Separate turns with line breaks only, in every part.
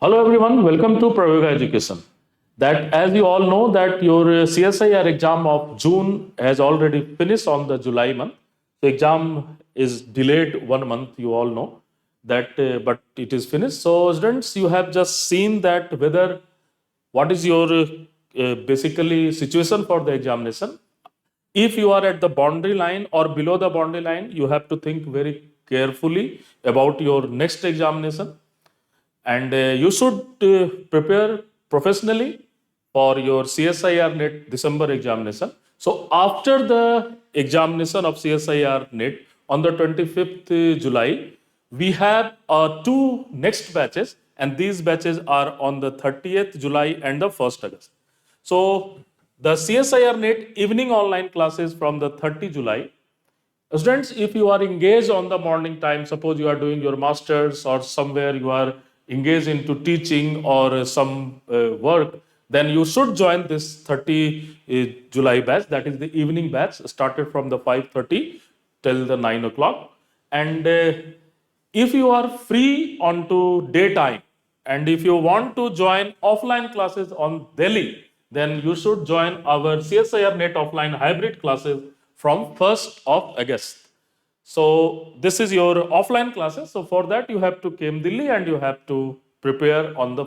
Hello everyone, welcome to Pravegaa Education. That as you all know that your CSIR exam of June has already finished on the July month. The exam is delayed 1 month, you all know that, but it is finished. So students, you have just seen that whether what is your basically situation for the examination. If you are at the boundary line or below the boundary line, you have to think very carefully about your next examination, and you should prepare professionally for your CSIR NET December examination. So after the examination of CSIR NET on the 25th July, we have two next batches, and these batches are on the 30th July and the 1st August. So the CSIR NET evening online classes from the 30 July. Students, if you are engaged on the morning time, suppose you are doing your masters or somewhere you are engaged into teaching or some work, then you should join this 30 July batch. That is the evening batch, started from the 5:30 till the 9 o'clock. And if you are free onto daytime, and if you want to join offline classes on Delhi, then you should join our CSIR NET offline hybrid classes from 1st of August. So this is your offline classes. So for that you have to come Delhi and you have to prepare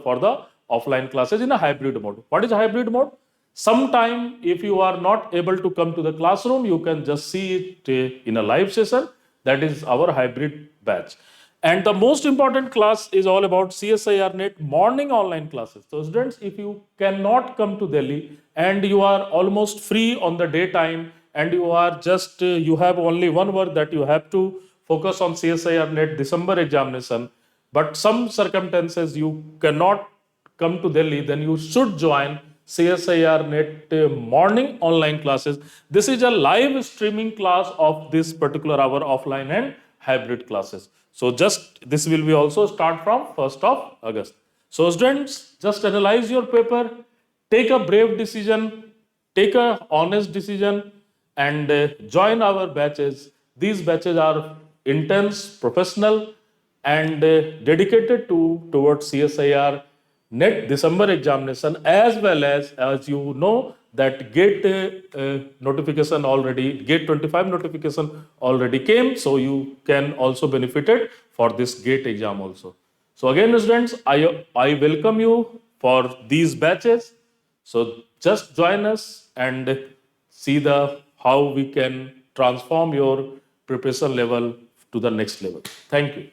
for the offline classes in a hybrid mode. What is hybrid mode? Sometime if you are not able to come to the classroom, you can just see it in a live session. That is our hybrid batch. And the most important class is all about CSIR NET morning online classes. So students, if you cannot come to Delhi and you are almost free on the daytime and you are just, you have only one work that you have to focus on CSIR NET December examination, but some circumstances you cannot come to Delhi, then you should join CSIR NET morning online classes. This is a live streaming class of this particular hour offline and hybrid classes. So just this will be also start from 1st of August. So students, just analyze your paper, take a brave decision, take a honest decision, and join our batches. These batches are intense, professional, and dedicated towards CSIR NET December examination, as you know that GATE notification already, GATE 25 notification already came, so you can also benefited for this GATE exam also. So again, students, I welcome you for these batches. So just join us and see how we can transform your preparation level to the next level. Thank you.